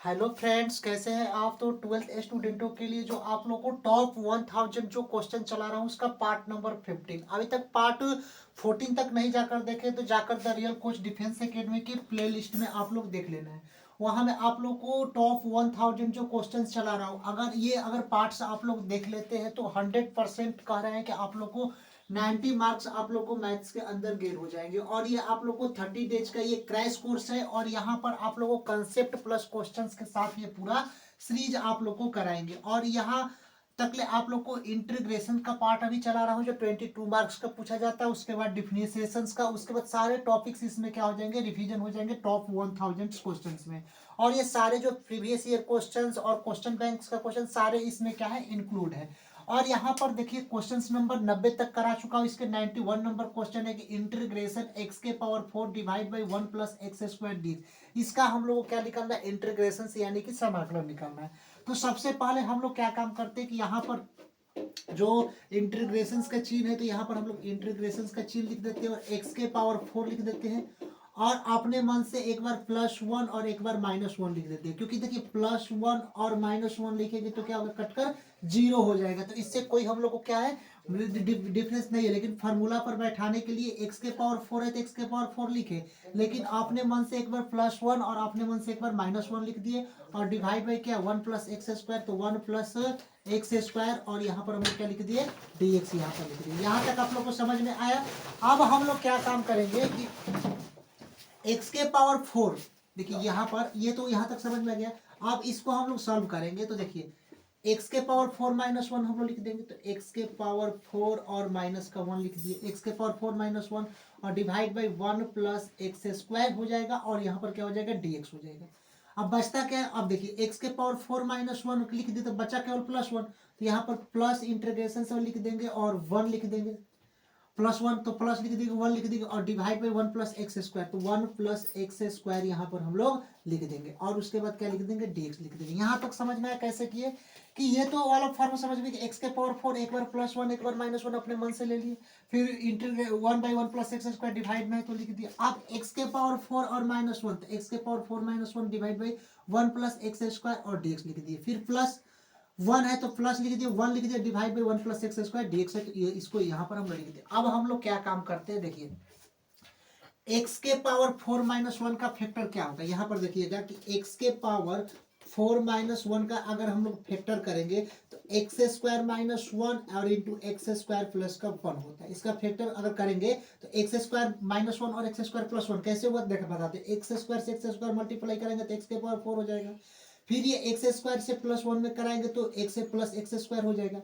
Hello friends, कैसे हैं आप। तो 12th स्टूडेंटों के लिए जो आप लोगों को टॉप 1000 जो क्वेश्चन चला रहा हूँ उसका पार्ट नंबर 15। अभी तक पार्ट 14 तक नहीं जाकर देखे तो जाकर the real coach defence academy की प्ले लिस्ट में आप लोग देख लेना है। वहाँ में आप लोग को टॉप 1000 जो क्वेश्चन चला रहा हूँ, अगर पार्ट्स आप लोग देख लेते हैं तो 100% कह रहे हैं कि आप लोग को 90 मार्क्स आप लोग को मैथ्स के अंदर गेन हो जाएंगे। और ये आप लोग को 30 डेज का ये क्रैश कोर्स है और यहाँ पर आप लोग को कंसेप्ट प्लस क्वेश्चंस के साथ ये पूरा सीरीज आप लोग को कराएंगे। और यहाँ तकले आप लोग को इंटीग्रेशन का पार्ट अभी चला रहा हूँ जो 22 मार्क्स का पूछा जाता है। उसके बाद डिफरेंशिएशंस का, उसके बाद सारे टॉपिक्स इसमें क्या हो जाएंगे, रिवीजन हो जाएंगे टॉप 1000 क्वेश्चंस में। और ये सारे जो प्रीवियस ईयर क्वेश्चंस और क्वेश्चन बैंक्स का क्वेश्चन सारे इसमें क्या है, इंक्लूड है। और यहाँ पर देखिए क्वेश्चन नंबर 90 तक करा चुका हूँ। इसके 91 नंबर क्वेश्चन है कि इंटीग्रेशन एक्स के power 4 divide by 1 plus x square D. इसका हम लोग को क्या निकालना है, इंटीग्रेशन से यानी कि समाकलन निकालना है। तो सबसे पहले हम लोग क्या काम करते हैं कि यहाँ पर जो इंटीग्रेशन का चिन्ह है तो यहाँ पर हम लोग इंटीग्रेशन का चिन्ह लिख देते हैं और एक्स के पावर 4 लिख देते हैं। और अपने मन से एक बार +1 और एक बार -1 लिख देते हैं, क्योंकि देखिए +1 और -1 लिखेंगे तो क्या होगा, कटकर 0 हो जाएगा। तो इससे कोई हम लोग को क्या है, डिफरेंस नहीं है। लेकिन फार्मूला पर बैठाने के लिए एक्स के पावर 4 है तो एक्स के पावर 4 लिखे, लेकिन अपने मन से एक बार +1 और अपने मन से एक बार -1 लिख दिए। और डिवाइड बाई क्या, 1 प्लस एक्स स्क्वायर, तो 1 प्लस एक्स स्क्वायर। और यहाँ पर हम लोग क्या लिख दिए, dx यहाँ पर लिख दिए। यहाँ तक आप लोग को समझ में आया। अब हम लोग क्या काम करेंगे कि एक्स के पावर 4, देखिए यहाँ पर ये तो यहाँ तक समझ में आ गया। अब इसको हम लोग सॉल्व करेंगे तो देखिए एक्स के पावर 4 -1 हम लोग लिख देंगे। तो एक्स के पावर 4 और माइनस का 1 लिख दिए, एक्स के पावर 4 -1 और divide by 1 plus x square हो जाएगा। और यहाँ पर क्या हो जाएगा, dx हो जाएगा। अब बचता क्या है, अब देखिए एक्स के पावर 4 -1 लिख दिए तो बचा केवल +1। तो यहाँ पर प्लस इंटीग्रेशन से लिख देंगे और 1 लिख देंगे। +1 तो प्लस लिख देंगे, 1 लिख देंगे और divide by 1 plus x square, तो 1 प्लस एक्स स्क्वायर यहाँ पर हम लोग लिख देंगे। और उसके बाद क्या लिख देंगे, dx लिख देंगे। यहाँ तक समझ में आया कैसे किए कि ये तो वाला फॉर्म समझ में कि एक्स के पावर 4 एक बार +1 एक बार -1 अपने मन से ले लिए, फिर integrate 1/1 plus x square divide में तो लिख दिया। अब एक्स के पावर 4 और -1 तो एक्स के power 4 -1 divide by 1 plus x square और dx लिख दिए। फिर प्लस 1 है तो प्लस लिख दिया, 1 लिख दिया, divide by 1 plus x square dx है, तो इसको यहाँ पर हम लिख दिए। अब हम लोग क्या काम करते हैं, देखिए एक्स के पावर 4 -1 का फैक्टर क्या होगा। यहाँ पर देखिएगा कि एक्स के पावर 4 -1 का अगर हम लोग फैक्टर करेंगे तो एक्स स्क्वायर -1 और इंटू एक्स स्क्वायर प्लस का 1 होता है। इसका फैक्टर अगर करेंगे तो एक्स स्क्वायर -1 और एक्स स्क्वायर +1 कैसे होगा, देखा बताते हैं। एक्स स्क्वायर से एक्स स्क्वायर मल्टीप्लाई करेंगे तो एक्स के पावर 4 हो जाएगा। फिर ये एक्स स्क्वायर से +1 में कराएंगे तो एक्स से प्लस एक्स स्क्वायर हो जाएगा।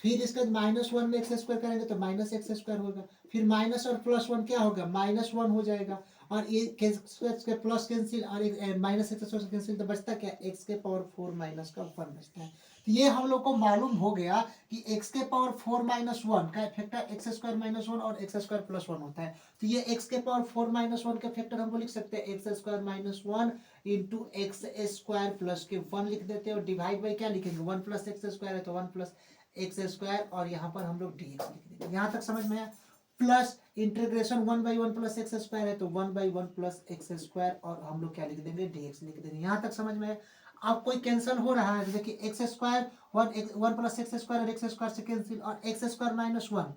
फिर इसके बाद -1 में एक्स स्क्वायर करेंगे तो माइनस एक्स स्क्वायर होगा। फिर माइनस और +1 क्या होगा, -1 हो जाएगा। और ये प्लस कैंसिल और माइनस एक्स स्क्वायर कैंसिल, तो बचता क्या, एक्स के पावर 4 माइनस का 1 बचता है। तो ये हम लोग को मालूम हो गया कि एक्स के पावर 4 -1 का फैक्टर एक्स स्क्वायर -1 और एक्स स्क्वायर +1 होता है। तो ये एक्स के पावर 4 -1 का फैक्टर हमको लिख सकते हैं x square -1 into x square plus के 1 लिख देते हैं। और डिवाइड बाई क्या लिखेंगे, 1 प्लस एक्स स्क्वायर है तो 1 प्लस एक्स स्क्वायर और यहाँ पर हम लोग dx लिख देंगे। यहाँ तक समझ में आया। Plus integration 1/1 plus x square है तो 1/1 प्लस एक्स स्क्वायर और हम लोग क्या लिख देंगे, dx लिख देंगे। यहाँ तक समझ में आया। अब कोई कैंसिल हो रहा है, देखिए x square 1 plus x square और एक्स स्क्वायर से कैंसिल, और एक्स स्क्वायर -1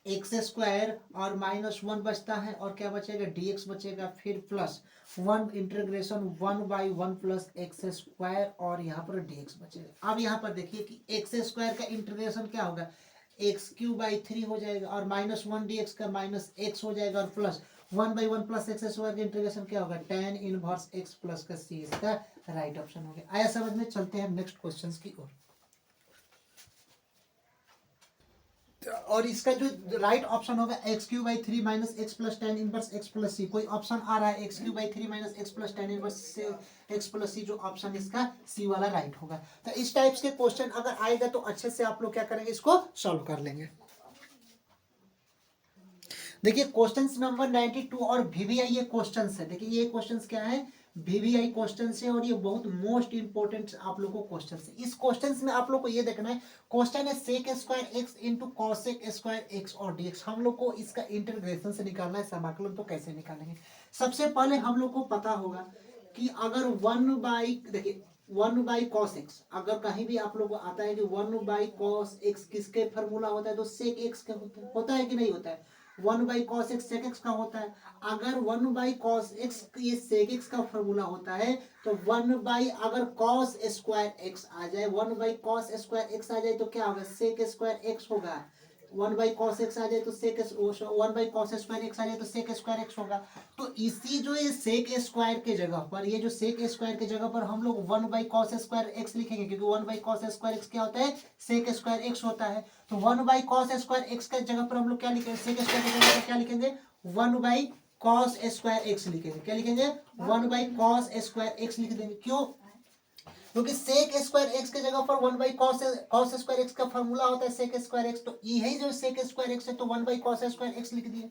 एक्स स्क्वायर और -1 बचता है और क्या बचेगा, dx बचेगा। फिर plus 1 integration 1/1 plus x square और यहाँ पर dx बचेगा। अब यहाँ पर देखिए कि एक्स स्क्वायर का इंटीग्रेशन क्या होगा, x³/3 हो जाएगा और -1 dx का -x हो जाएगा और प्लस 1/1 प्लस एक्स स्क्वायर का इंटीग्रेशन क्या होगा, tan इनवर्स x प्लस का c। इसका राइट ऑप्शन हो गया। आया समझ में। चलते हैं नेक्स्ट क्वेश्चन की ओर। और इसका जो राइट ऑप्शन होगा x³/3 minus x plus tan inverse x plus C. कोई ऑप्शन आ रहा है x³/3 minus x plus tan inverse x plus C, जो ऑप्शन इसका सी वाला राइट होगा। तो इस टाइप्स के क्वेश्चन अगर आएगा तो अच्छे से आप लोग क्या करेंगे, इसको सॉल्व कर लेंगे। देखिए क्वेश्चन नंबर 92 और VVI ये क्वेश्चन है। देखिए ये क्वेश्चन क्या है, VVI क्वेश्चन है और ये बहुत मोस्ट इंपोर्टेंट आप लोग को क्वेश्चन है। इस क्वेश्चन में आप लोग को ये देखना है, क्वेश्चन है sec square x into cosec square x और dx। हम लोग को इसका इंटीग्रेशन से निकालना है, समाकलन तो कैसे निकालेंगे। सबसे पहले हम लोग को पता होगा कि अगर 1 बाई, देखिए 1/cos x, अगर कहीं भी आप लोग को आता है कि 1/cos x किसके फॉर्मूला होता है, तो सेक एक्स का होता है कि नहीं होता है, 1/cos x सेक एक्स का होता है। अगर 1/cos x ये सेक एक्स का फॉर्मूला होता है, तो 1 अगर cos स्क्वायर एक्स आ जाए, 1/cos स्क्वायर एक्स आ जाए तो क्या होगा, सेक स्क्वायर एक्स होगा। 1/cos x आ जाए तो सेक 1/cos स्क्वायर एक्स आ जाए तो सेक स्क्वायर एक्स होगा। तो इसी जो ये सेक स्क्वायर के जगह पर, ये जो सेक स्क्वायर के जगह पर हम लोग 1/cos स्क्वायर एक्स लिखेंगे, क्योंकि 1/cos स्क्वायर एक्स क्या होता है, सेक स्क्वायर एक्स होता है। तो 1/cos स्क्वायर एक्स के जगह पर हम लोग क्या लिखेंगे, सेक स्क्वायर के जगह पर क्या लिखेंगे, 1/cos स्क्वायर एक्स लिखेंगे। क्या लिखेंगे, 1/cos स्क्वायर एक्स लिख देंगे। क्यों, क्योंकि सेक स्क्वायर एक्स के जगह पर 1/cos स्क्वायर एक्स का फॉर्मूला होता है सेक स्क्वायर एक्स, तो यही जो सेक स्क्वायर एक्स है तो 1/cos स्क्वायर एक्स लिख दिए।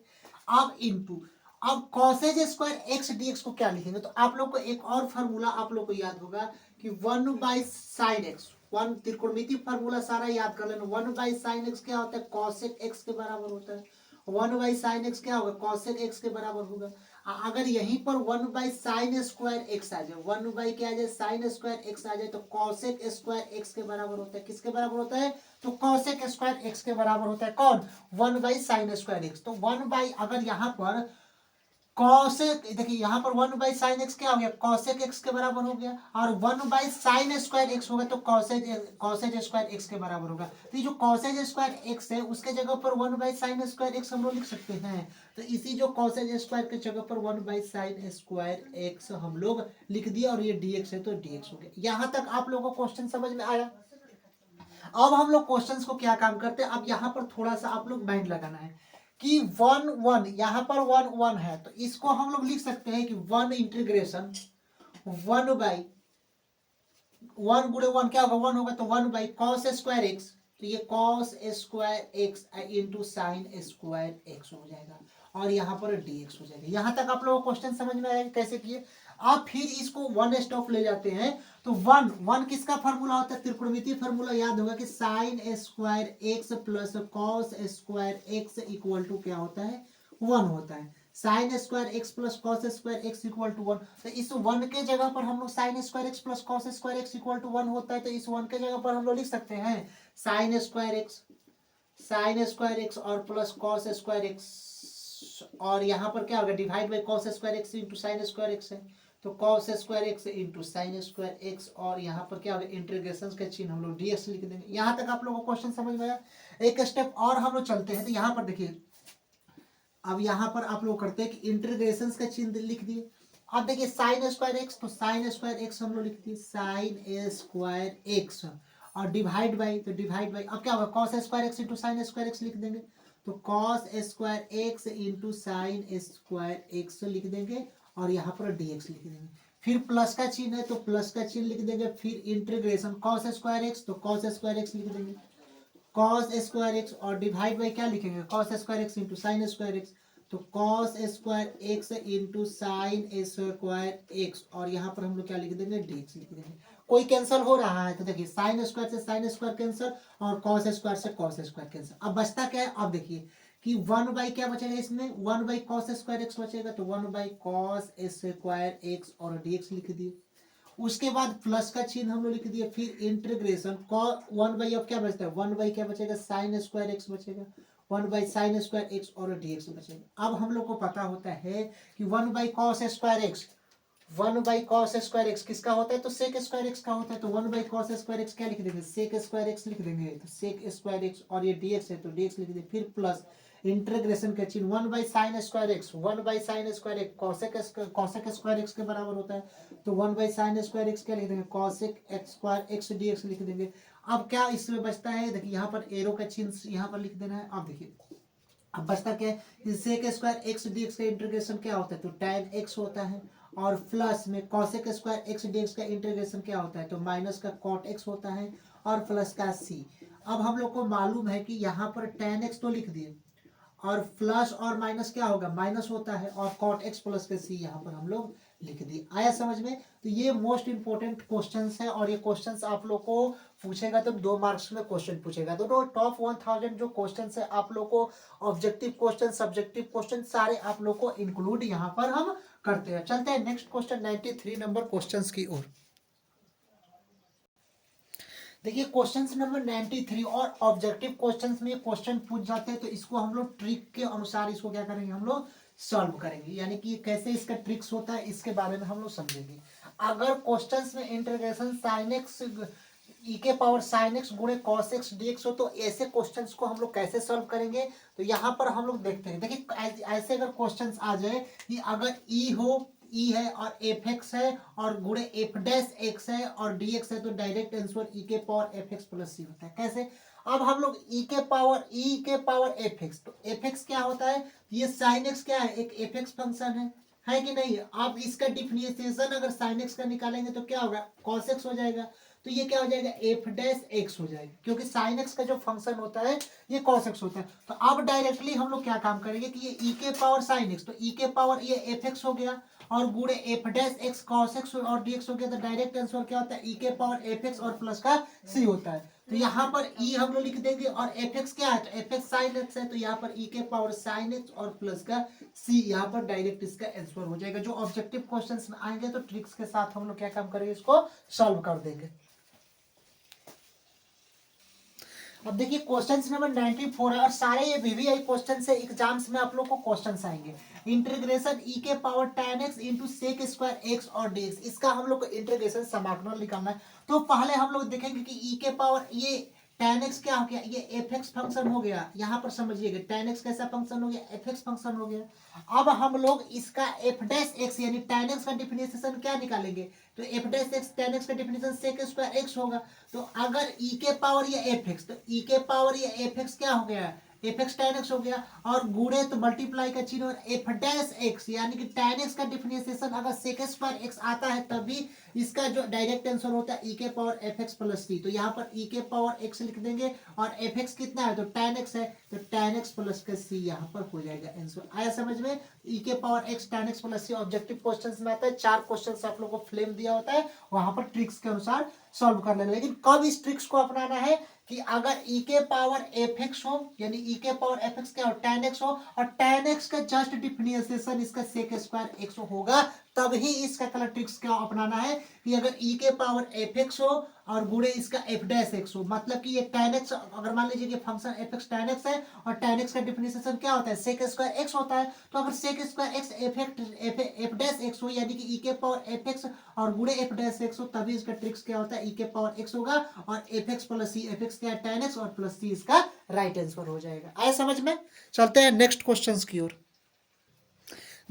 अब इनटू, अब कॉसेज स्क्वायर एक्स डीएक्स को क्या लिखेंगे, तो आप लोग को एक और फॉर्मूला आप लोग को याद होगा कि 1/sin x, वन त्रिकोणमिति फॉर्मूला सारा याद कर लेना। 1/sin x क्या होता है, कॉसेक एक्स के बराबर होता है। 1/sin x क्या होगा, कॉसेक एक्स के बराबर होगा। अगर यहीं पर 1/sin स्क्वायर एक्स आ जाए, 1 क्या आ जाए, साइन स्क्वायर एक्स आ जाए, तो कॉसेक स्क्वायर एक्स के बराबर होता है। किसके बराबर होता है, तो कॉसेक स्क्वायर एक्स के बराबर होता है। कौन, 1/sin स्क्वायर एक्स। तो 1 अगर यहाँ पर कॉसेक, देखिए यहाँ पर 1/sin x क्या हो गया, कॉसेक एक्स के बराबर हो गया, और 1/sin स्क्वायर एक्स होगा तो कॉसेज स्क्वायर एक्स के बराबर होगा। तो ये जो कॉसेज स्क्वायर एक्स है उसके जगह पर 1/sin स्क्वायर एक्स हम लोग लिख सकते हैं। तो इसी जो कॉसेज स्क्वायर के जगह पर 1/sin स्क्वायर एक्स हम लोग लिख दिया, और ये dx है तो dx हो गया। यहाँ तक आप लोगों को क्वेश्चन समझ में आया। अब हम लोग क्वेश्चंस को क्या काम करते हैं, अब यहाँ पर थोड़ा सा आप लोग माइंड लगाना है कि 1 1 यहाँ पर 1 1 है, तो इसको हम लोग लिख सकते हैं कि 1 इंटीग्रेशन 1/1 क्या होगा, 1 होगा, तो 1/cos स्क्वायर एक्स, तो ये cos square x into sine square x हो जाएगा, और यहाँ पर dx हो जाएगा। यहाँ तक आप लोगों को क्वेश्चन समझ में आया कैसे किए। आप फिर इसको वन स्टॉप ले जाते हैं, तो 1 किसका फॉर्मूला होता है, त्रिकोणमितीय फॉर्मूला याद होगा कि sine square x plus cos square x equal to क्या होता है, 1 होता है। Sine square x plus cos square x equal to 1, तो इस 1 के जगह पर हम लोग sine square x plus cos square x equal to 1 होता है, तो इस 1 के जगह पर हम लोग लिख सकते हैं साइन स्क्वायर एक्स और प्लस कॉस स्क्वायर एक्स, और यहाँ पर क्या होगा, divide by cos square x into sine square x है, तो cos square x into sine square x, और यहाँ पर क्या होगा, इंटीग्रेशन का चिन्ह हम लोग dx लिख देंगे। यहाँ तक आप लोगों को क्वेश्चन समझ में आया। एक स्टेप और हम लोग चलते हैं, तो यहाँ पर देखिए, अब यहाँ पर आप लोग करते हैं कि इंटीग्रेशन का चिन्ह लिख दिए। अब देखिए साइन स्क्वायर एक्स, तो साइन स्क्वायर एक्स हम लोग लिख दिए, साइन स्क्वायर एक्स, और डिवाइड बाई, तो डिवाइड बाई, अब क्या होगा, cos square x into sine square x लिख देंगे, तो cos square x into sine square x लिख देंगे, और यहाँ पर dx लिख देंगे। फिर प्लस का चिन्ह है तो प्लस का चिन्ह लिख देंगे, फिर इंटीग्रेशन कॉस स्क्वायर एक्स, तो कॉस स्क्वायर एक्स लिख देंगे, कॉस स्क्वायर एक्स, और डिवाइड बाई क्या लिखेंगे, cos square x into sine square x, तो cos square x into sine square x, और यहाँ पर हम लोग क्या लिख देंगे, dx लिख देंगे। कोई कैंसिल हो रहा है, तो देखिए साइन स्क्वायर से साइन स्क्वायर कैंसिल, और कॉस स्क्वायर से कॉस स्क्वायर कैंसिल। अब बचता क्या है, अब देखिए कि 1 क्या बचेगा इसमें, 1/cos स्क्वायर एक्स बचेगा, तो 1/cos स्क्वायर एक्स और dx लिख दिए। उसके बाद प्लस का चिन्ह हम लोग लिख दिए, फिर इंटीग्रेशन 1 अब क्या बचता है, 1 क्या बचेगा, साइन स्क्वायर एक्स बचेगा, 1/sin स्क्वायर एक्स और dx बचेगा। अब हम लोग को पता होता है कि 1/cos square x, 1/cos square x किसका होता है, तो सेक स्क्वायर एक्स का होता है, तो 1/cos स्क्वायर एक्स क्या लिख देंगे, सेक स्क्वायर एक्स लिख देंगे, तो सेक स्क्वायर एक्स, और ये dx है तो dx लिख देंगे। फिर प्लस इंटीग्रेशन का चिन्ह 1/sin square x, 1/sin square x cosec square x के बराबर होता है, तो 1/sin स्क्वायर एक्स क्या लिख देंगे, cosec x square x dx लिख देंगे। अब क्या इसमें बचता है, देखिए यहाँ पर एरो का चिन्ह यहाँ पर लिख देना है। अब देखिए अब बचता क्या है, सेक स्क्वायर एक्स dx का इंटीग्रेशन क्या होता है, तो tan x होता है, और प्लस में कॉसेक स्क्वायर एक्स dx का इंटीग्रेशन क्या होता है, तो माइनस का कॉट एक्स होता है, और प्लस का c। अब हम लोग को मालूम है कि यहाँ पर tan x तो लिख दिए, और प्लस और माइनस क्या होगा, माइनस होता है, और कॉट एक्स प्लस के सी यहाँ पर हम लोग लिख दिए। आया समझ में। तो ये मोस्ट इंपोर्टेंट क्वेश्चंस है, और ये क्वेश्चंस आप लोग को पूछेगा तो 2 मार्क्स में क्वेश्चन पूछेगा। तो टॉप 1000 जो क्वेश्चंस है आप लोग को ऑब्जेक्टिव क्वेश्चन, सब्जेक्टिव क्वेश्चन सारे आप लोग को इंक्लूड यहाँ पर हम करते हैं। चलते हैं नेक्स्ट क्वेश्चन 93 नंबर क्वेश्चंस की ओर। देखिए क्वेश्चन नंबर 93 और ऑब्जेक्टिव क्वेश्चंस में क्वेश्चन पूछ जाते हैं तो इसको हम लोग ट्रिक के अनुसार इसको क्या करेंगे, हम लोग सॉल्व करेंगे, यानी कि कैसे इसका ट्रिक्स होता है इसके बारे में हम लोग समझेंगे। अगर क्वेश्चंस में इंटीग्रेशन साइन एक्स ई के पावर साइन एक्स गुणे कॉस एक्स डीएक्स हो तो ऐसे क्वेश्चंस को हम लोग कैसे सॉल्व करेंगे, तो यहाँ पर हम लोग देखते हैं। देखिए ऐसे अगर क्वेश्चंस आ जाए कि अगर ई हो, ई है और एफ एक्स है और गुणे एफ डैश एक्स है और डी एक्स है तो डायरेक्ट आंसर ई के पावर एफ एक्स प्लस सी होता है। कैसे, अब हम लोग ई के पावर एफ एक्स, तो एफ एक्स क्या होता है, ये साइन एक्स क्या है, एक एफ एक्स फंक्शन है कि नहीं। आप इसका डिफरेंशिएशन अगर साइन एक्स का निकालेंगे तो क्या होगा, कॉस एक्स हो जाएगा। तो ये क्या हो जाएगा, एफ डैश एक्स हो जाएगा, क्योंकि साइन एक्स का जो फंक्शन होता है ये कॉस एक्स होता है। तो अब डायरेक्टली हम लोग क्या काम करेंगे कि ये ई के पावर साइन एक्स, तो ई के पावर ये एफ एक्स हो गया और गुणे F dash x cos x और डीएक्स हो गया, तो डायरेक्ट आंसर क्या होता है, ई के पावर एफ एक्स और प्लस का सी होता है। तो यहाँ पर ई हम लोग लिख देंगे और एफ एक्स क्या है, तो एफ एक्स साइन एक्स है, तो यहाँ पर ई के पावर साइन एक्स और प्लस का सी, यहाँ पर डायरेक्ट इसका आंसर हो जाएगा। जो ऑब्जेक्टिव क्वेश्चंस में आएंगे तो ट्रिक्स के साथ हम लोग क्या काम करेंगे, इसको सॉल्व कर देंगे। अब देखिए क्वेश्चन नंबर 94 है और सारे ये वीवीआई क्वेश्चन से एग्जाम्स में आप लोग को क्वेश्चन आएंगे। इंटीग्रेशन ई के power tan x into sec square x और dx, इसका हम लोग को इंटीग्रेशन समाकलन निकालना है। तो पहले हम लोग देखेंगे कि ई के पावर ये tan x क्या हो गया, ये एफ एक्स फंक्शन हो गया, यहाँ पर समझिएगा tan x कैसा फंक्शन हो गया, एफ एक्स फंक्शन हो गया। अब हम लोग इसका एफ डैश एक्स यानी tan x का डिफरेंशिएशन क्या निकालेंगे, तो F dash x tan x का डिफरेंशिएशन सेक स्क्वायर एक्स होगा। तो अगर ई के पावर ये एफ एक्स, तो ई के पावर ये एफ एक्स क्या हो गया, एफ एक्स tan x हो गया और गुणे तो मल्टीप्लाई का चिन्ह और एफ डैश एक्स यानी कि tan x का डिफरेंशिएशन अगर सेक स्क्वायर एक्स आता है तभी इसका जो डायरेक्ट आंसर होता है ई के पावर एफ एक्स प्लस सी। तो यहाँ पर ई के पावर एक्स लिख देंगे और एफ एक्स कितना है, तो tan x है, तो tan x प्लस का सी यहाँ पर हो जाएगा आंसर। आया समझ में, ई के power x tan x plus C objective question में आता है। 4 क्वेश्चन आप लोग को फ्लेम दिया होता है, वहां पर ट्रिक्स के अनुसार सॉल्व कर लेना। लेकिन कब इस ट्रिक्स को अपनाना है कि अगर ई के पावर एफ एक्स हो, यानी ई के पावर एफ एक्स क्या हो, tan x हो और tan x का जस्ट डिफरेंशिएशन इसका सेक स्क्वायर एक्स होगा, तब ही इसका कलर ट्रिक्स क्या अपनाना है कि अगर ई के पावर एफ एक्स हो और गुणे इसका एफ डैश एक्स हो, मतलब कि ये tan x अगर मान लीजिए कि function F x tan x है और tan x का डिफरेंशिएशन क्या होता है, सेक स्क्वायर एक्स होता है। तो अगर sec square x f dash x हो यानी कि ई के पावर एफ एक्स और गुणे एफ डैश एक्स हो, तभी इसका ट्रिक्स क्या होता है, ई के पावर एक्स होगा और एफ एक्स प्लस सी, एफ एक्स क्या है tan x और प्लस सी इसका राइट आंसर हो जाएगा। आया समझ में, चलते हैं नेक्स्ट क्वेश्चंस की ओर।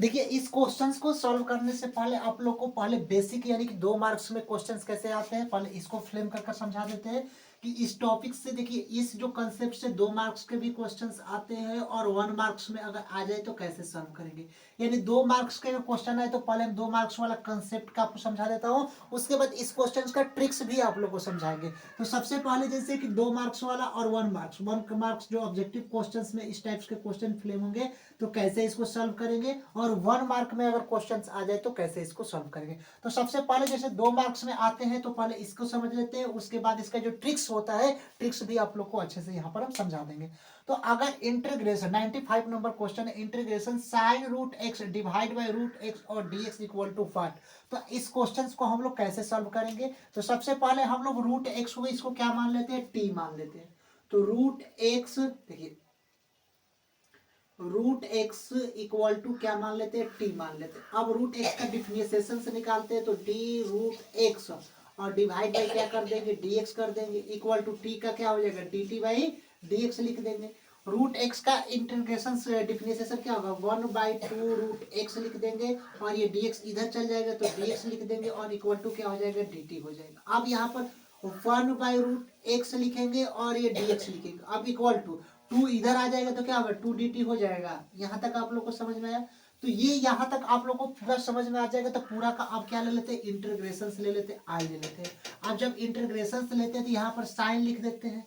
देखिए इस क्वेश्चंस को सॉल्व करने से पहले आप लोग को पहले बेसिक यानी कि 2 मार्क्स में क्वेश्चंस कैसे आते हैं पहले इसको फ्रेम कर समझा देते हैं कि इस टॉपिक से देखिए इस जो कंसेप्ट से 2 मार्क्स के भी क्वेश्चंस आते हैं और 1 मार्क्स में अगर आ जाए तो कैसे सॉल्व करेंगे। यानी 2 मार्क्स के क्वेश्चन है तो पहले हम 2 मार्क्स वाला कंसेप्ट का आपको समझा देता हूँ, उसके बाद इस क्वेश्चन का ट्रिक्स भी आप लोग को समझाएंगे। तो सबसे पहले जैसे कि 2 मार्क्स वाला और 1 मार्क्स जो ऑब्जेक्टिव क्वेश्चन में इस टाइप्स के क्वेश्चन फ्रेम होंगे तो कैसे इसको सॉल्व करेंगे, और 1 मार्क में अगर क्वेश्चंस आ जाए तो कैसे इसको सॉल्व करेंगे। तो सबसे पहले जैसे 2 मार्क्स में आते हैं तो पहले इसको समझ लेते हैं, उसके बाद इसका जो ट्रिक्स होता है ट्रिक्स भी आप लोग को अच्छे से यहाँ पर हम समझा देंगे। तो अगर इंटीग्रेशन 95 नंबर क्वेश्चन है, integration sine root x divide by root x और dx इक्वल टू 5, तो इस क्वेश्चन को हम लोग कैसे सॉल्व करेंगे। तो सबसे पहले हम लोग रूट एक्स को इसको क्या मान लेते हैं, टी मान लेते हैं। तो रूट एक्स देखिए रूट एक्स इक्वल टू क्या मान लेते हैं, टी मान लेते हैं। अब रूट एक्स का डिफरेंशिएशन से निकालते हैं तो डी रूट एक्स और डिवाइड बाई क्या कर देंगे, डीएक्स कर देंगे, इक्वल टू टी का क्या हो जाएगा, डी टी बाई डीएक्स लिख देंगे। रूट एक्स का इंटीग्रेशन डिफरेंशिएशन क्या होगा, 1/2 रूट एक्स लिख देंगे और ये डीएक्स इधर चल जाएगा तो डीएक्स लिख देंगे और इक्वल टू क्या हो जाएगा, डी हो जाएगा। अब यहाँ पर 1/√x लिखेंगे और ये dx लिखेंगे। अब इक्वल टू 2 इधर आ जाएगा तो क्या होगा, 2dt हो जाएगा। यहाँ तक आप लोग को समझ में आया। तो ये यहाँ तक आप लोग को पूरा समझ में आ जाएगा। तो पूरा का आप क्या ले लेते हैं, इंटीग्रेशन ले लेते हैं, आई ले लेते हैं। अब जब इंटीग्रेशन लेते हैं तो यहाँ पर साइन लिख देते हैं,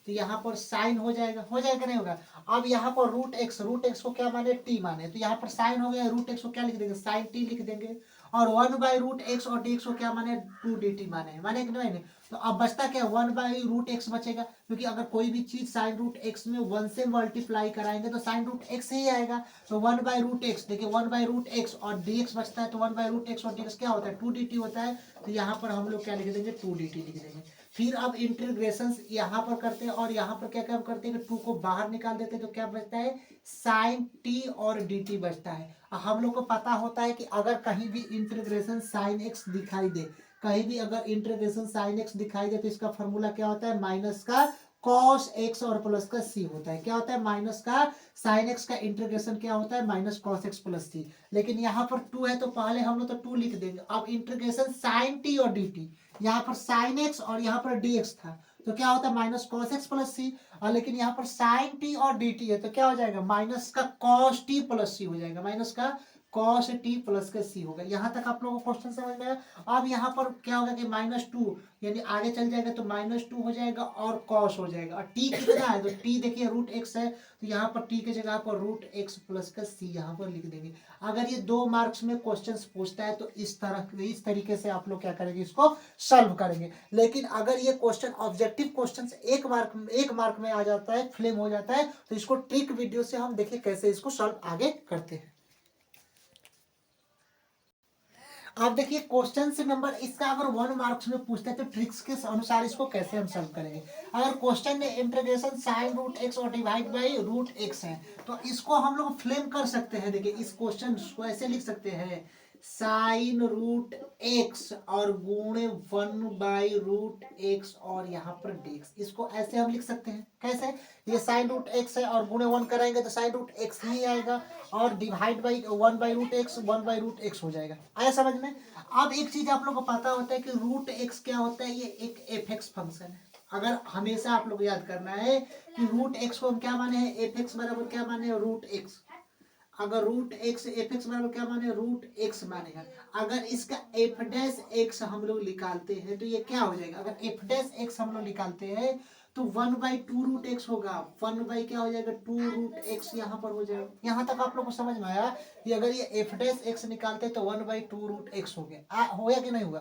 तो यहाँ पर साइन हो जाएगा नहीं होगा। अब यहाँ पर रूट एक्स को क्या माने, टी माने, तो यहाँ पर साइन हो गया, रूट एक्स को क्या लिख देंगे, साइन टी लिख देंगे। और 1/√x और dx को क्या माने 2dt माने कि नहीं। तो अब बचता क्या 1/√x बचेगा, क्योंकि अगर कोई भी चीज sin√x में 1 से मल्टीप्लाई कराएंगे तो sin√x ही आएगा। तो 1/√x, देखिए 1/√x और dx बचता है, तो 1/√x और dx क्या होता है 2dt होता है। तो यहाँ पर हम लोग क्या लिख देंगे 2dt लिख देंगे। फिर अब इंटीग्रेशन यहाँ पर करते हैं और यहाँ पर क्या क्या करते हैं कि 2 को बाहर निकाल देते हैं, तो क्या बचता है sin t और dt बचता है। हम लोग को पता होता है कि अगर कहीं भी इंटीग्रेशन sin x दिखाई दे, कहीं भी अगर इंटीग्रेशन sin x दिखाई दे, तो इसका फॉर्मूला क्या होता है माइनस का cos x और प्लस का c होता है। क्या होता है माइनस का sin x का इंटीग्रेशन क्या होता है minus cos x plus c। लेकिन यहाँ पर 2 है तो पहले हम लोग तो 2 लिख देंगे। अब इंटीग्रेशन sin t और dt, यहाँ पर sin x और यहाँ पर dx था, तो क्या होता है माइनस cos x प्लस सी। और लेकिन यहाँ पर sin t और dt है, तो क्या हो जाएगा माइनस का cos t प्लस सी हो जाएगा, माइनस का cos t प्लस का c होगा। यहाँ तक आप लोगों को क्वेश्चन समझ में आया। अब यहाँ पर क्या होगा कि -2 यानी आगे चल जाएगा तो -2 हो जाएगा और cos हो जाएगा। और t कितना है तो t देखिए √x है, तो यहाँ पर t की जगह पर √x प्लस का c यहाँ पर लिख देंगे। अगर ये 2 मार्क्स में क्वेश्चन पूछता है तो इस तरीके से आप लोग क्या करेंगे इसको सॉल्व करेंगे। लेकिन अगर ये क्वेश्चन ऑब्जेक्टिव क्वेश्चन एक मार्क में आ जाता है, फ्लेम हो जाता है, तो इसको ट्रिक वीडियो से हम देखिए कैसे इसको सॉल्व आगे करते हैं। अब देखिए क्वेश्चन से नंबर इसका अगर 1 मार्क्स में पूछते हैं तो ट्रिक्स के अनुसार इसको कैसे हम सॉल्व करेंगे। अगर क्वेश्चन में इंटीग्रेशन sin√x और डिवाइड बाई √x है, तो इसको हम लोग फ्लेम कर सकते हैं। देखिए इस क्वेश्चन को ऐसे लिख सकते हैं sin√x और गुणे 1/√x और यहाँ पर dx, इसको ऐसे हम लिख सकते हैं। कैसे, ये sin√x है और गुणे 1 कराएंगे तो sin√x ही आएगा और डिवाइड बाई 1/√x हो जाएगा। आया समझ में। अब एक चीज आप लोग को पता होता है कि √x क्या होता है, ये एक fx फंक्शन है। अगर हमेशा आप लोग याद करना है कि √x को हम क्या माने हैं fx बराबर क्या माने √x। अगर √x fx बराबर क्या माने √x माने हैं। अगर इसका f' हम लोग निकालते हैं तो ये क्या हो जाएगा, अगर f' हम लोग निकालते हैं तो 1/2√x होगा। 1 क्या हो जाएगा 2√x यहाँ पर हो जाएगा। यहाँ तक आप लोग को समझ में आया कि अगर ये f' निकालते हैं तो 1/2√x हो गया, हो गया कि नहीं हुआ।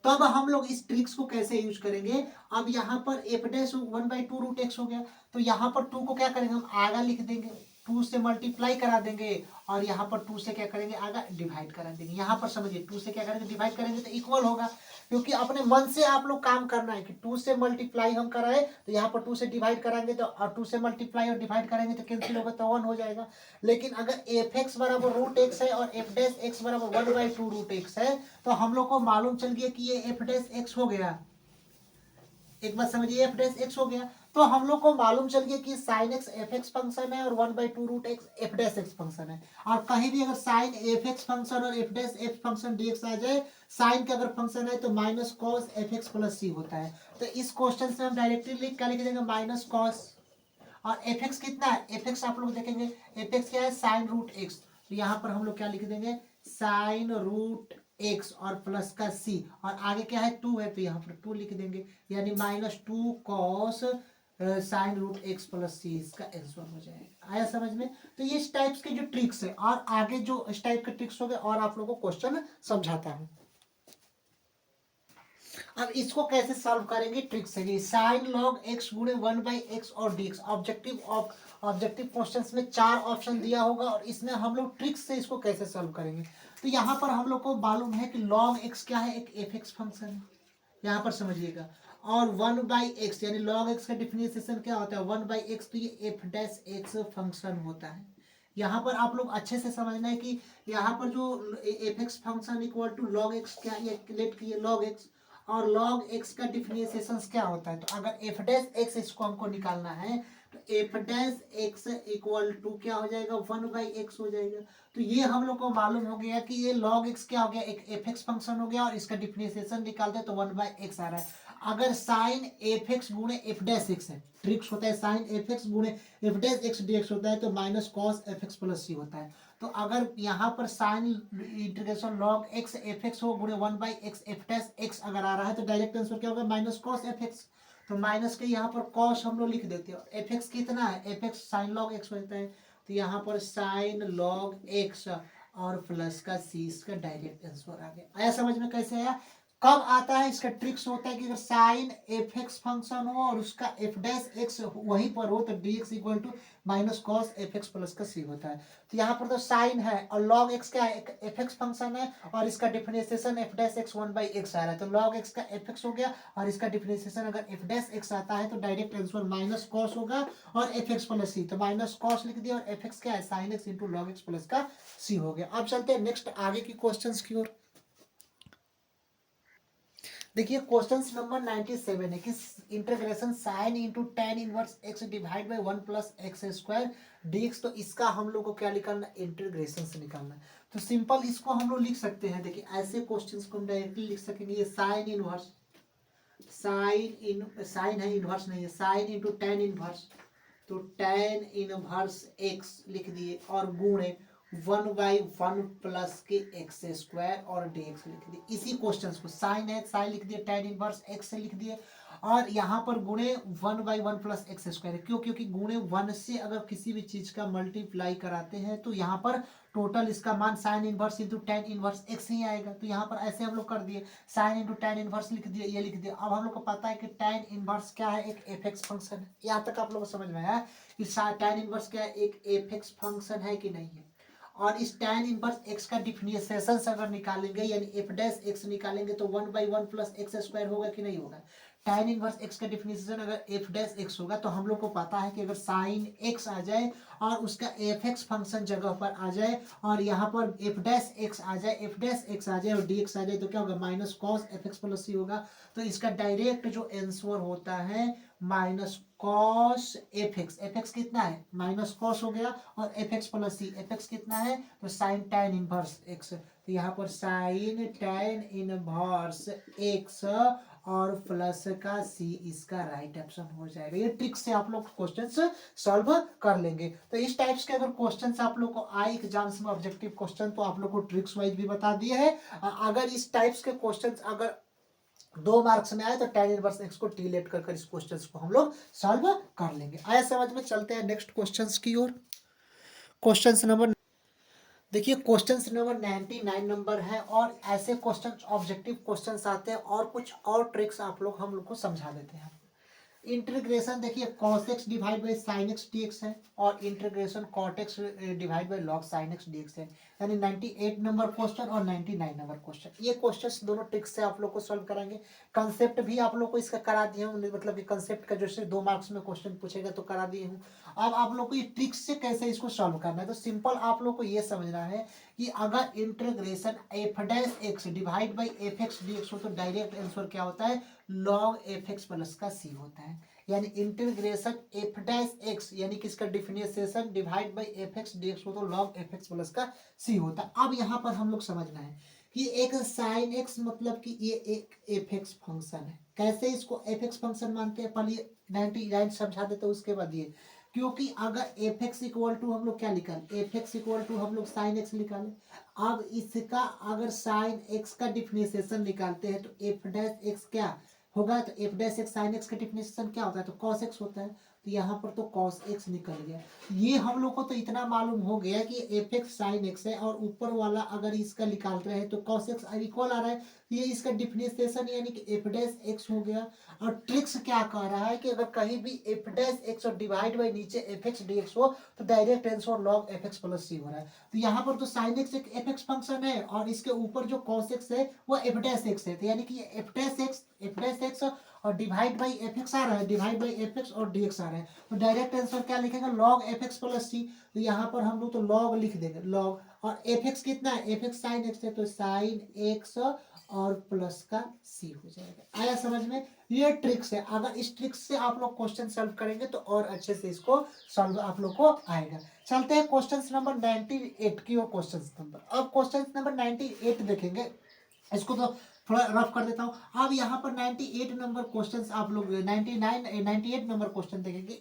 तब हम लोग इस ट्रिक्स को कैसे यूज करेंगे। अब यहाँ पर f' 1/2√x हो गया, तो यहाँ पर 2 को क्या करेंगे हम आगा लिख देंगे, 2 से मल्टीप्लाई करा देंगे और यहाँ पर 2 से क्या करेंगे आगा डिवाइड करा देंगे। यहाँ पर समझिए 2 से क्या करेंगे डिवाइड करेंगे तो इक्वल होगा, क्योंकि अपने मन से आप लोग काम करना है कि 2 से मल्टीप्लाई हम कराए तो यहाँ पर 2 से डिवाइड कराएंगे तो और 2 से मल्टीप्लाई और डिवाइड करेंगे तो कैंसिल होगा तो 1 हो जाएगा। लेकिन अगर f(x) बराबर √x है और f' बराबर 1/2√x है, तो हम लोग को मालूम चल गया कि ये f' हो गया। एक बात समझिए f' हो गया, तो हम लोग को मालूम चल गया कि sin x fx फंक्शन है और 1/2√x f' फंक्शन है। और कहीं भी अगर sin fx फंक्शन और f' फंक्शन dx आ जाए, sin का अगर फंक्शन है तो minus cos fx plus c होता है। तो इस क्वेश्चन से हम डायरेक्टली क्या लिख देंगे माइनस cos, और fx कितना है fx आप लोग देखेंगे fx क्या है sin√x, तो यहाँ पर हम लोग क्या लिख देंगे sin√x और प्लस का c, और आगे क्या है 2 है तो यहाँ पर 2 लिख देंगे, यानी -2 cos sin√x प्लस c इसका आंसर हो जाएगा। आया समझ में। तो ये इस टाइप्स के जो ट्रिक्स है, और आगे जो इस टाइप के ट्रिक्स हो गए और आप लोगों को क्वेश्चन समझाता हूँ। अब इसको कैसे सॉल्व करेंगे, ट्रिक्स है sin log x गुणे 1/x और dx। ऑब्जेक्टिव क्वेश्चंस में 4 ऑप्शन दिया होगा और इसमें हम लोग ट्रिक्स से इसको कैसे सॉल्व करेंगे। तो यहाँ पर हम लोग को मालूम है कि log x क्या है, एक fx फंक्शन है, यहाँ पर समझिएगा। और 1/x यानी log x का डिफरेंशिएशन क्या होता है 1/x, तो ये f' फंक्शन होता है। यहाँ पर आप लोग अच्छे से समझना है कि यहाँ पर जो fx function equal to log x क्या है, लेट किए log x, और log x का डिफरेंशिएशन क्या होता है। तो अगर f' इसको हमको निकालना है तो f' इक्वल टू क्या हो जाएगा 1/x हो जाएगा। तो ये हम लोग को मालूम हो गया कि ये log x क्या हो गया, एक fx फंक्शन हो गया और इसका डिफरेंशिएशन निकालते हैं तो 1/x आ रहा है। अगर sin fx गुणे f' है, ट्रिक्स होता है sin fx गुणे f' dx होता है तो minus cos fx plus c होता है। तो अगर यहाँ पर sine integration log x fx हो गुणे 1/x f' अगर आ रहा है तो डायरेक्ट आंसर क्या होगा माइनस cos fx। तो माइनस के यहाँ पर cos हम लोग लिख देते हैं। fx कितना है, fx sin log x होता है, तो यहाँ पर sin log x और प्लस का सी इसका डायरेक्ट आंसर आ गया। आया समझ में कैसे आया? कब आता है इसका ट्रिक्स होता है कि अगर साइन एफ एक्स फंक्शन हो और उसका एफ डैश एक्स वहीं पर हो तो D X equal to minus cos F x plus का सी होता है। तो यहाँ पर तो साइन है और लॉग एक्स क्या है, एफ एक्स फंक्शन है और इसका differentiation F dash x 1/x आ रहा है, तो लॉग एक्स का एफ एक्स हो गया और इसका डिफरेंशिएशन अगर एफ डैश एक्स आता है तो डायरेक्ट आंसर माइनस कॉस होगा और एफ एक्स प्लस सी, तो माइनस कॉस लिख दिया और एफ एक्स क्या है, sine x into log x plus का सी हो गया। अब चलते हैं नेक्स्ट आगे की क्वेश्चंस की ओर। देखिए क्वेश्चन नंबर 97 है कि integration sine into tan inverse x divide by 1 plus x square dx, तो इसका हम लोग को क्या निकालना है, इंटीग्रेशन से निकालना है। तो सिंपल इसको हम लोग लिख सकते हैं, देखिए ऐसे क्वेश्चंस को हम डायरेक्टली लिख सकेंगे, ये साइन इनवर्स, साइन है इनवर्स नहीं है, साइन इंटू टेन इनवर्स, तो टेन इनवर्स एक्स लिख दिए और गुणे 1/1 प्लस के एक्स स्क्वायर और डी एक्स लिख दिए। इसी क्वेश्चन को साइन है, साइन लिख दिए, टेन इनवर्स एक्स से लिख दिए और यहाँ पर गुणे 1/1 प्लस एक्स स्क्वायर। क्यों? क्योंकि गुणे 1 से अगर किसी भी चीज का मल्टीप्लाई कराते हैं तो यहाँ पर टोटल इसका मान sine inverse into tan inverse x ही आएगा। तो यहाँ पर ऐसे हम लोग कर दिए, साइन इंटू टेन इनवर्स लिख दिए, ये लिख दिया। अब हम लोग को पता है कि टेन इनवर्स क्या है, एक एफ एक्स फंक्शन है। यहाँ तक आप लोग को समझ में आया कि टेन इनवर्स क्या है, एक एफ एक्स फंक्शन है कि नहीं है। और इस tan इनवर्स x का डिफरेंशिएशन अगर निकालेंगे यानी एफ डैश एक्स निकालेंगे तो 1/1 प्लस एक्स स्क्वायर होगा कि नहीं होगा। tan इनवर्स x का डिफरेंशिएशन अगर एफ डैश एक्स होगा तो हम लोग को पता है कि अगर साइन x आ जाए और उसका एफ एक्स फंक्शन जगह पर आ जाए और यहाँ पर एफ डैश एक्स आ जाए, एफ डैश एक्स आ जाए और डी एक्स आ जाए तो क्या होगा, minus cos F x plus C होगा। तो इसका डायरेक्ट जो आंसर होता है माइनस कॉस एफ एक्स कितना है, माइनस कॉस हो गया और एफ एक्स प्लस सी, एफ एक्स कितना है तो साइन टेन इनवर्स एक्स, तो यहाँ पर साइन टेन इनवर्स एक्स और प्लस का सी इसका राइट ऑप्शन हो जाएगा। ये ट्रिक से आप लोग क्वेश्चंस सॉल्व कर लेंगे। तो इस टाइप्स के अगर क्वेश्चंस आप लोग को आए एग्जाम्स में ऑब्जेक्टिव क्वेश्चन तो आप लोग को ट्रिक्स वाइज भी बता दिए है। अगर इस टाइप्स के क्वेश्चंस अगर 2 मार्क्स में आए तो tan इनवर्स एक्स को टी लेट कर इस क्वेश्चन को हम लोग सॉल्व कर लेंगे। आया समझ में? चलते हैं नेक्स्ट क्वेश्चंस की ओर। क्वेश्चंस नंबर, देखिए क्वेश्चंस नंबर 99 नंबर है और ऐसे क्वेश्चंस ऑब्जेक्टिव क्वेश्चंस आते हैं और कुछ और ट्रिक्स आप लोग हम लोग को समझा देते हैं। इंटीग्रेशन देखिए cos x divide by sine x dx है और integration cot x divide by log sin x dx है। यानी 98 नंबर क्वेश्चन और 99 नंबर क्वेश्चन, ये क्वेश्चंस दोनों ट्रिक से आप लोग को सॉल्व कराएंगे। कंसेप्ट भी आप लोग को इसका करा दिए हूँ, मतलब कि कंसेप्ट का जैसे 2 मार्क्स में क्वेश्चन पूछेगा तो करा दिए हूँ। अब आप लोग को ये ट्रिक्स से कैसे इसको सॉल्व करना है, तो सिंपल आप लोग को ये समझना है कि अगर integration F dash x divide by F x d x हो तो डायरेक्ट आंसर क्या होता है, लॉग एफ एक्स प्लस का सी होता है। यानी इंटीग्रेशन एफ डैश एक्स यानी कि इसका differentiation divide by F x d x हो तो लॉग एफ एक्स प्लस का सी होता है। अब यहाँ पर हम लोग समझना है कि एक साइन एक्स मतलब कि ये एक एफ एक्स फंक्शन है। कैसे इसको एफ एक्स फंक्शन मानते हैं, पहले 99 समझा देते हैं उसके बाद ये, क्योंकि अगर एफ एक्स इक्वल टू हम लोग क्या निकाले, एफ एक्स इक्वल टू हम लोग साइन एक्स निकाले। अब इसका अगर साइन एक्स का डिफरेंशिएशन निकालते हैं तो एफ डैश एक्स क्या होगा, तो F dash x sine x का डिफरेंशिएशन क्या होता है, तो कॉस एक्स होता है। तो यहाँ पर तो कॉस एक्स निकल गया। ये हम लोग को तो इतना मालूम हो गया कि एफ एक्स साइन एक्स है और ऊपर वाला अगर इसका निकाल रहे हैं तो कॉस एक्स इक्वल आ रहा है, ये इसका डिफरेंशिएशन यानी कि एफ डैश एक्स हो गया। और ट्रिक्स क्या कह रहा है कि अगर कहीं भी एफ डैश एक्स और डिवाइड बाई नीचे एफ एक्स डी एक्स हो तो direct answer log f x plus C हो रहा है। तो यहाँ पर तो साइन एक्स एक एफ एक्स फंक्शन है और इसके ऊपर जो कॉस एक्स है वो एफ डैश एक्स है, तो यानी कि एफ डैश एक्स और डिवाइड बाई एफ एक्स आ रहा है, डिवाइड बाई एफ एक्स और डी एक्स आ रहा है। तो डायरेक्ट आंसर क्या लिखेगा, लॉग एफ एक्स प्लस सी। तो यहाँ पर हम लोग तो लॉग लिख देंगे, लॉग, और एफ एक्स कितना है, एफ एक्स साइन एक्स है तो साइन एक्स और प्लस का सी हो जाएगा। आया समझ में? ये ट्रिक्स है, अगर इस ट्रिक्स से आप लोग क्वेश्चन सॉल्व करेंगे तो और अच्छे से इसको सॉल्व आप लोग को आएगा। चलते हैं क्वेश्चन नंबर 98 की और क्वेश्चन नंबर, अब क्वेश्चन नंबर 98 देखेंगे। इसको तो थोड़ा रफ कर देता हूँ। अब यहाँ पर 98 नंबर क्वेश्चंस आप लोग 98 नंबर क्वेश्चन देखेंगे।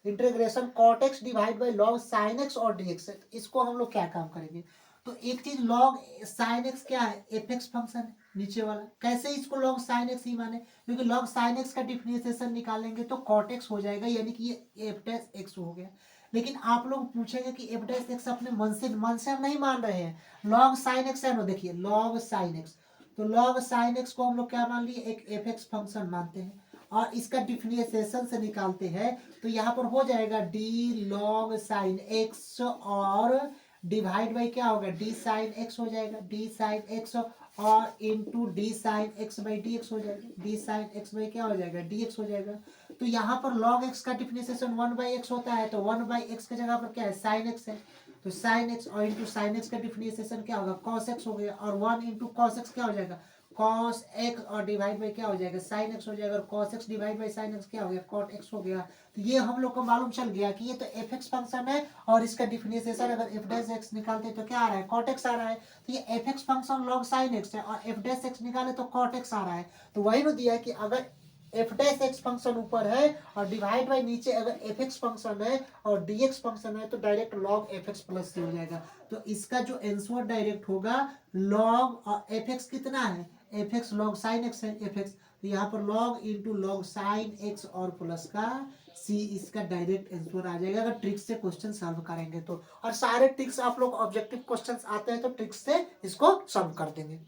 Integration cot x divide by log sine x और डी एक्स, इसको हम लोग क्या काम करेंगे, तो एक चीज लॉग साइन एक्स क्या है, एफ एक्स फंक्शन है नीचे वाला। कैसे इसको लॉग साइन एक्स ही माने, क्योंकि लॉग साइन एक्स का डिफरेंशिएशन निकालेंगे तो कॉट एक्स हो जाएगा, यानी कि ये एफ डैश एक्स हो गया। लेकिन आप लोग पूछेंगे कि एफ डैश एक्स अपने मन से हम नहीं मान रहे हैं। लॉग साइन एक्स है ना, देखिए लॉग साइन एक्स, तो लॉग साइन एक्स को हम लोग क्या मान लिए, एक एफ एक्स फंक्शन मानते हैं और इसका डिफरेंशिएशन से निकालते हैं। तो यहाँ पर हो जाएगा डी लॉग साइन एक्स और डिवाइड बाई क्या होगा, डी साइन एक्स हो जाएगा, डी साइन एक्स और into D sine x by D x हो जाएगा, डी साइन एक्स बाई क्या हो जाएगा, डी एक्स हो जाएगा। तो यहाँ पर log x का डिफरेंशिएशन 1/x होता है, तो 1/x की जगह पर क्या है, साइन x है, तो साइन x और इंटू साइन एक्स का डिफरेंशिएशन क्या होगा, cos x हो गया, और 1 इंटू cos x क्या हो जाएगा, cos x और डिवाइड बाई क्या हो जाएगा, sin x हो जाएगा, और cos x divide by sin x क्या हो गया, cot x हो गया। तो ये हम लोग को मालूम चल गया कि ये तो एफ एक्स फंक्शन है और इसका डिफरेंशिएशन अगर एफ डैश एक्स निकालते तो क्या आ रहा है, cot x आ रहा है। तो ये F x function log sin x है और एफ डैश एक्स निकाले तो cot x आ रहा है। तो वही ना दिया है कि अगर एफ डैश एक्स फंक्शन ऊपर है और डिवाइड बाई नीचे अगर एफ एक्स फंक्शन है और डी एक्स फंक्शन है तो direct log f x plus C हो जाएगा। तो इसका जो आंसर डायरेक्ट होगा लॉग और एफ एक्स कितना है, f x log sine x है एफ एक्स, तो यहाँ पर log into log sine x और प्लस का सी, इसका डायरेक्ट आंसर आ जाएगा अगर ट्रिक्स से क्वेश्चन सॉल्व करेंगे तो। और सारे ट्रिक्स आप लोग ऑब्जेक्टिव क्वेश्चंस आते हैं तो ट्रिक्स से इसको सॉल्व कर देंगे।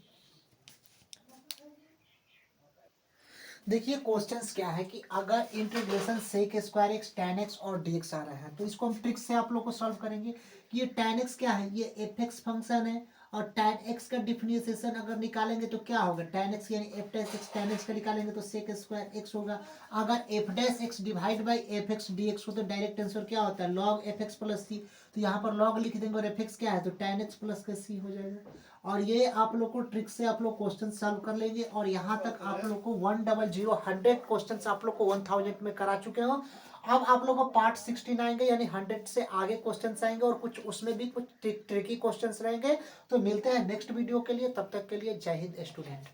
देखिए क्वेश्चंस क्या है कि अगर integration sec square x tan x और डी एक्स आ रहा है तो इसको हम ट्रिक से आप लोग को सॉल्व करेंगे कि ये टेन एक्स क्या है, ये एफ एक्स फंक्शन है और टेन एक्स का डिफरेंशिएशन अगर निकालेंगे तो क्या होगा, टेन एक्स यानी F dash x, tan x का निकालेंगे तो सेक स्क्वायर एक्स होगा। अगर F dash x divide by F x d x हो तो डायरेक्ट आंसर क्या होता है, लॉग एफ एक्स प्लस सी। तो यहाँ पर लॉग लिख देंगे और एफ एक्स क्या है तो टेन एक्स प्लस का सी हो जाएगा। और ये आप लोग को ट्रिक से आप लोग क्वेश्चन सॉल्व कर लेंगे और यहाँ तक आप लोग को 100 क्वेश्चन आप लोग को 1000 में करा चुके हो। अब आप लोग को पार्ट 16 आएंगे यानी 100 से आगे क्वेश्चंस आएंगे और कुछ उसमें भी कुछ ट्रिकी क्वेश्चंस रहेंगे। तो मिलते हैं नेक्स्ट वीडियो के लिए, तब तक के लिए जय हिंद स्टूडेंट।